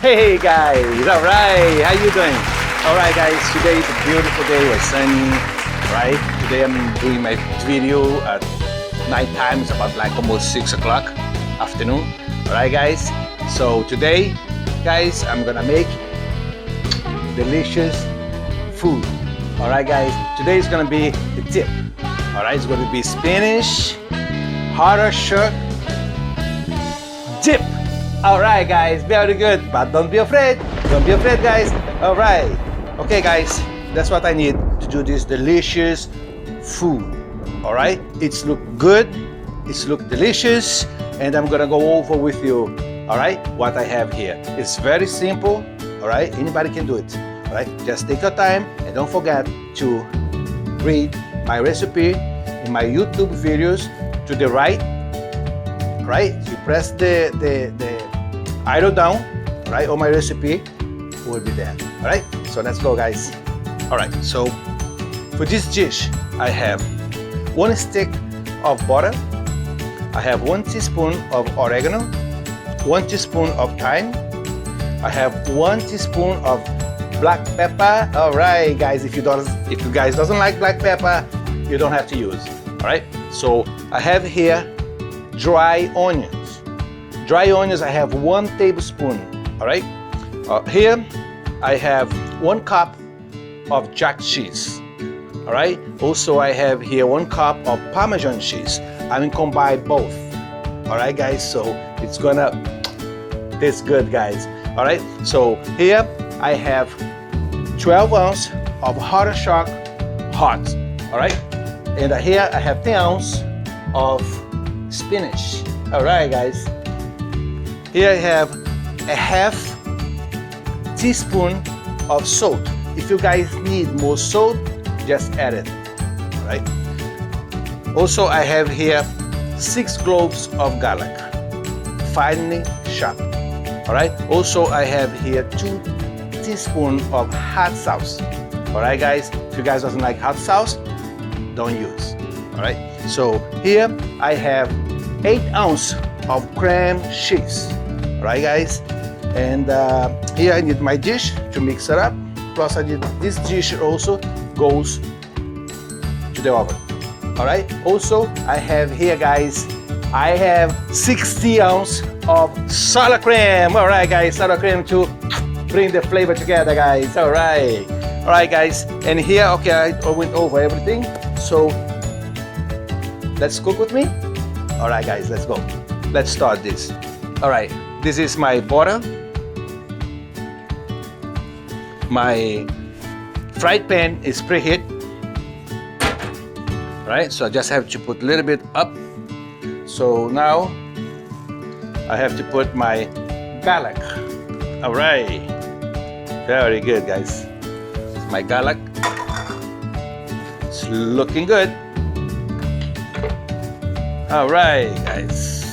Hey guys, all right, how you doing? All right guys, today is a beautiful day, it's sunny, right? Today I'm doing my video at night time, it's about like almost 6 o'clock afternoon. All right guys, so today, guys, I'm gonna make delicious food. All right guys, today is gonna be the tip. All right, it's gonna be spinach, artichoke dip. All right guys, very good, but don't be afraid, guys. All right, okay guys, that's what I need to do this delicious food. All right, it's look good, it's look delicious, and I'm gonna go over with you, all right, what I have here. It's very simple, all right, anybody can do it. All right, just take your time and don't forget to read my recipe in my YouTube videos to the right. Right, you press the arrow down, right, on my recipe will be there. All right, so let's go guys. All right, so for this dish I have 1 stick of butter, I have 1 teaspoon of oregano, 1 teaspoon of thyme, I have 1 teaspoon of black pepper. All right guys, if you guys doesn't like black pepper, you don't have to use. All right, so I have here dry onions. Dry onions, I have 1 tablespoon. All right, here I have 1 cup of jack cheese. All right, also I have here 1 cup of Parmesan cheese. I'm gonna combine both. All right guys, so it's gonna taste good guys. All right, so here I have 12 ounces of artichoke hot. All right, and here I have 10 ounces of spinach. All right guys, here I have a half teaspoon of salt. If you guys need more salt, just add it. All right, also I have here 6 cloves of garlic, finely chopped. All right, also I have here 2 teaspoons of hot sauce. All right guys, if you guys doesn't like hot sauce, don't use. All right, so here I have 8 ounces of cream cheese. All right guys, and here I need my dish to mix it up. Plus I need this dish also goes to the oven. All right, also I have here guys, I have 60 ounces of sour cream. All right guys, sour cream to bring the flavor together guys. All right guys, and here, okay, I went over everything, so let's cook with me. All right guys, let's go. Let's start this. All right, this is my butter. My fried pan is preheat. All right, so I just have to put a little bit up. So now I have to put my garlic. All right, very good guys. My garlic, it's looking good. All right guys,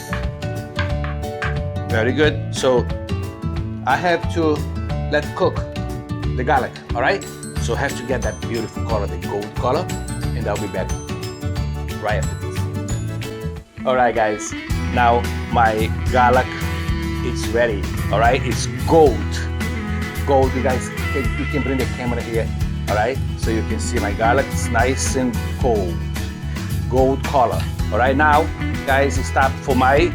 very good. So I have to let cook the garlic. All right, so I have to get that beautiful color, the gold color, and I'll be back right after this. All right guys, now my garlic is ready. All right, it's gold. You guys, you can bring the camera here. All right, so you can see my garlic is nice and gold color. All right, now guys, it's time for my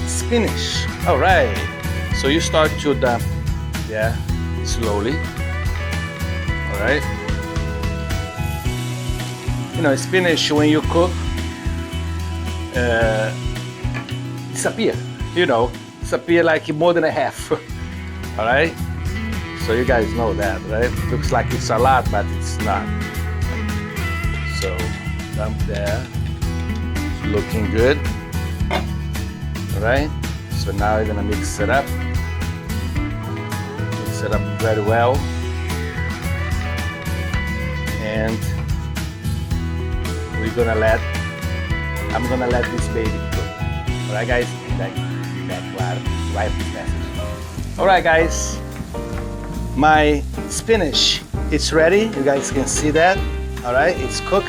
spinach. All right, so you start to slowly. All right, you know, spinach when you cook disappear, you know, disappear like more than a half. All right, so you guys know that, right? Looks like it's a lot, but it's not. So dump there, it's looking good. All right, so now we're gonna mix it up very well, and I'm gonna let this baby cook. All right guys, right message. All right guys, my spinach, it's ready. You guys can see that. All right, it's cooked.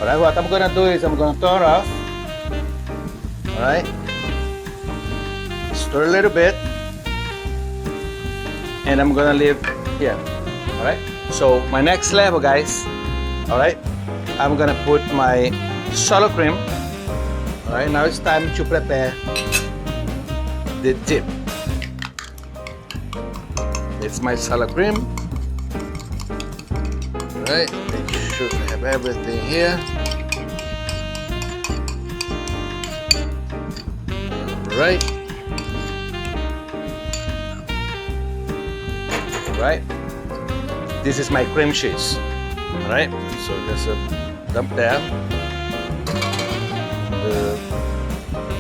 All right, what I'm gonna do is I'm gonna turn off. All right, stir a little bit, and I'm gonna leave here. All right. So my next level, guys. All right. I'm gonna put my sour cream. All right. Now it's time to prepare the dip. It's my sour cream. All right. Make sure I have everything here. All right. Right, this is my cream cheese. All right, so there's a dump there.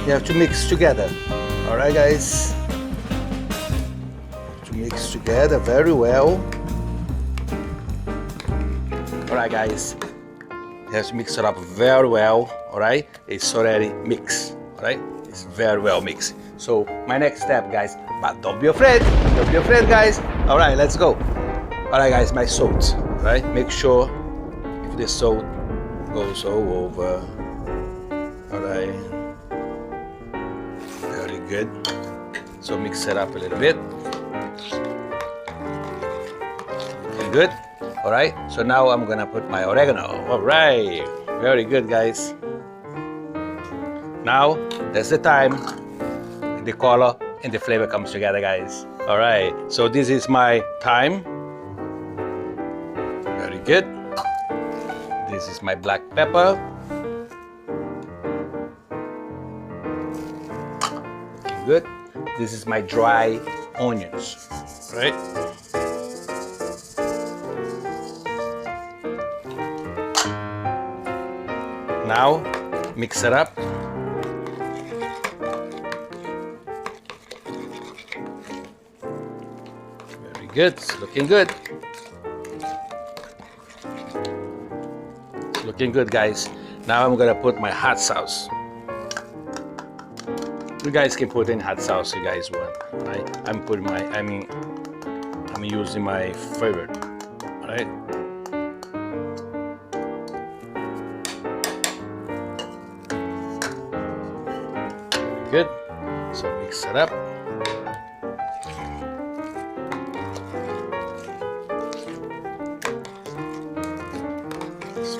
You have to mix together. All right, guys, to mix together very well. All right, guys, you have to mix it up very well. All right, it's already mixed. All right, it's very well mixed. So my next step, guys, but don't be afraid. Don't be afraid, guys. All right, let's go. All right, guys, my salt. All right, make sure if the salt goes all over. All right, very good. So mix it up a little bit. Okay, good. All right, so now I'm gonna put my oregano. All right, very good, guys. Now that's the time the color and the flavor comes together, guys. All right, so this is my thyme. Very good. This is my black pepper. Looking good. This is my dry onions. Right. Now mix it up. Good, it's looking good. It's looking good, guys. Now I'm gonna put my hot sauce. You guys can put in hot sauce you guys want. Right? I'm using my favorite. All right. Good. So mix it up.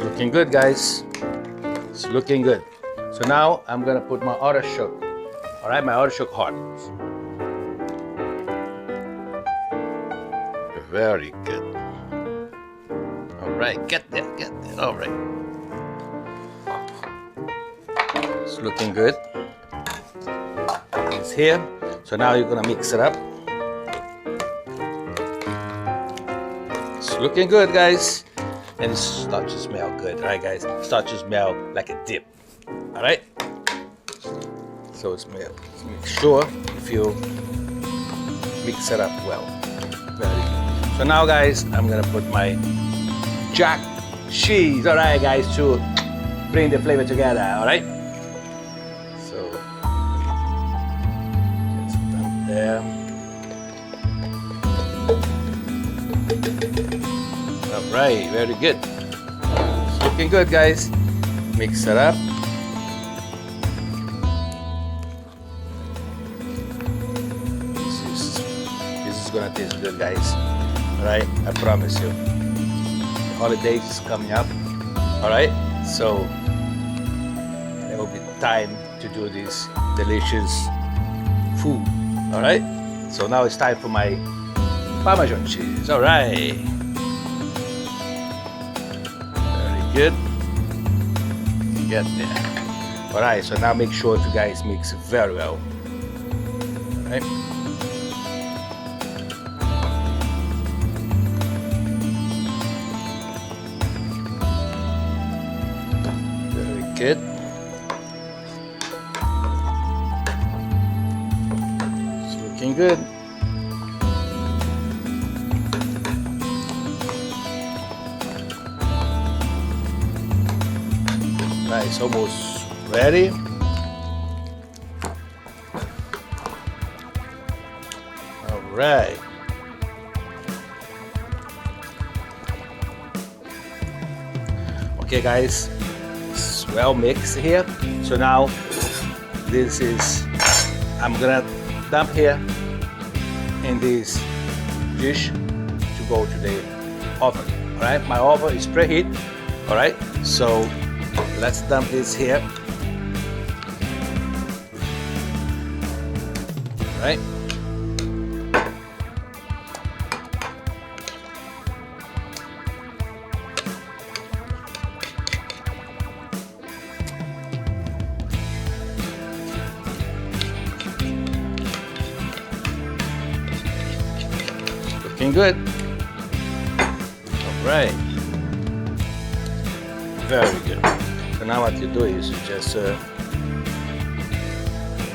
Looking good, guys. It's looking good. So now I'm gonna put my artichoke. All right, my artichoke heart. Very good. All right, get there, get there. All right. It's looking good. It's here. So now you're gonna mix it up. It's looking good, guys. And it starts to smell good, all right, guys? It starts to smell like a dip, all right? So make sure if you mix it up well. Very good. So now, guys, I'm gonna put my jack cheese, all right, guys, to bring the flavor together, all right? So let's dump there. All right, very good. It's looking good, guys. Mix it up. This is gonna taste good, guys. All right, I promise you. The holidays is coming up. All right, so there will be time to do this delicious food. All right, so now it's time for my Parmesan cheese. All right. Good. Get there. All right, so now make sure you guys mix it very well. All right. Very good. It's looking good. Right, it's almost ready. All right. Okay, guys, it's well mixed here. So now this is, I'm gonna dump here in this dish to go to the oven. All right, my oven is preheat. All right, so let's dump this here. All right. Looking good. All right. Very good. So now what you do is you just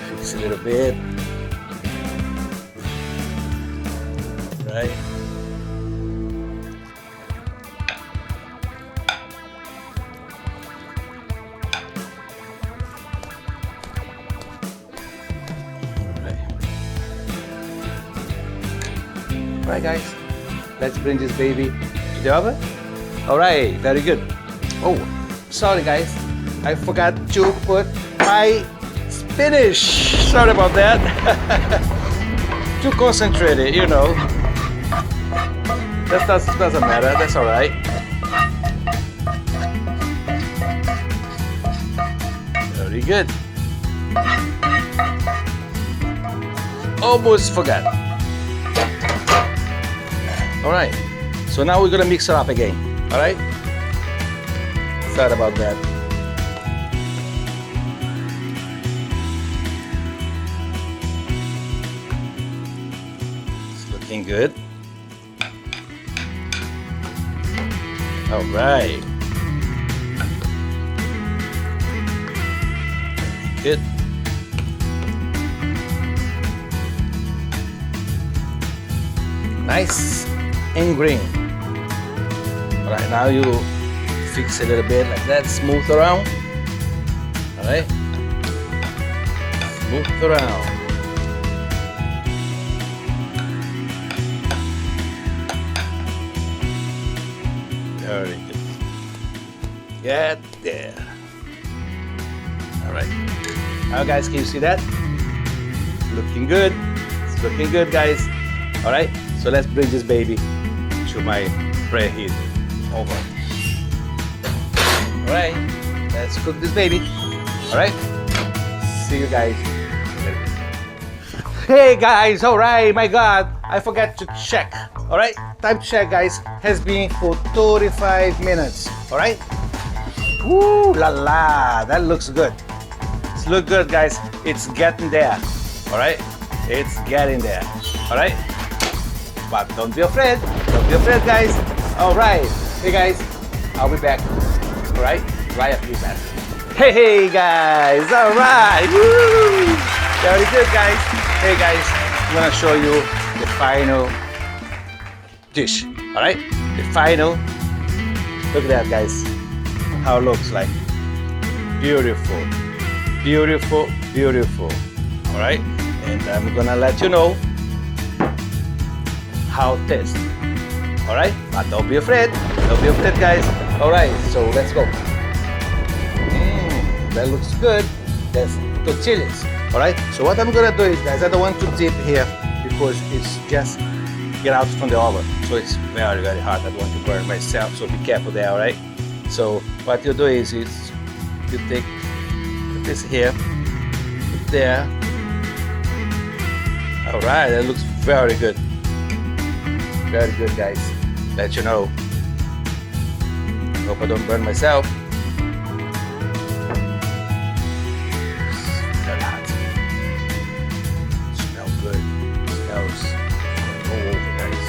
fix a little bit. Right. Alright guys, let's bring this baby to the oven. Alright, very good. Oh, sorry guys, I forgot to put my spinach. Sorry about that. Too concentrated, you know. That doesn't matter, that's alright. Very good. Almost forgot. Alright, so now we're gonna mix it up again. Alright? Sorry about that. It's looking good. Alright. Good. Nice and green. Alright, now you fix a little bit like that, smooth around. Alright, smooth around. Very good. Get there. Alright. Now guys, can you see that? Looking good. It's looking good, guys. Alright, so let's bring this baby to my preheat oven. Alright, let's cook this baby. Alright, see you guys later. Hey guys, alright, my god, I forgot to check. Alright, time to check guys, has been for 35 minutes. Alright, woo la la, that looks good. It's look good guys, it's getting there. Alright, it's getting there. Alright, but don't be afraid guys. Alright, hey guys, I'll be back. Alright, right after that. Hey guys, alright, woo! Very good guys. Hey guys, I'm gonna show you the final dish. Alright, the final, look at that guys, how it looks like. Beautiful, beautiful, beautiful. Alright, and I'm gonna let you know how it tastes. Alright, but don't be afraid guys. Alright, so let's go. That looks good. That's tortillas. Alright, so what I'm gonna do is guys, I don't want to dip here because it's just get out from the oven, so it's very very hot. I don't want to burn myself, so be careful there. Alright, so what you do is you take this here, put there. Alright, that looks very good. Very good guys. Let you know. Hope I don't burn myself. It's very hot. Smells good. Smells all over guys.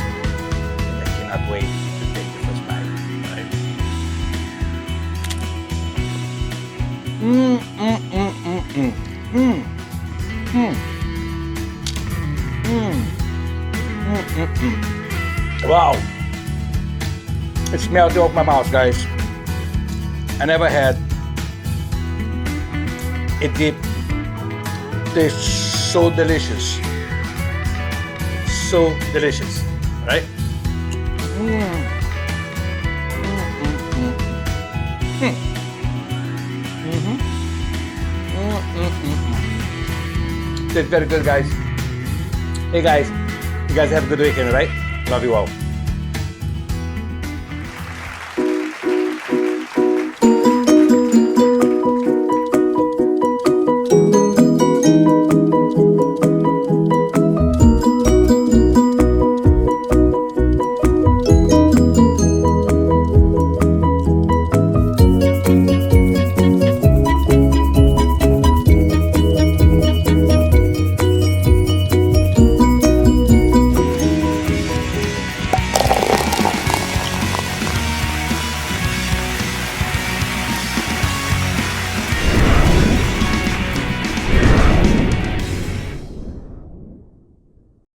And I cannot wait to take the first bite. Right? Wow. It's melting off my mouth, guys. I never had a dip tastes so delicious. So delicious, right? Tastes very good, guys. Hey guys, you guys have a good weekend, right? Love you all.